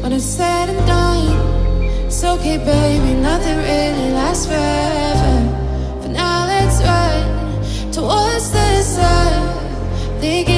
when it's said and done. It's okay, baby, nothing really lasts forever. For now, let's run towards the sun. Thinking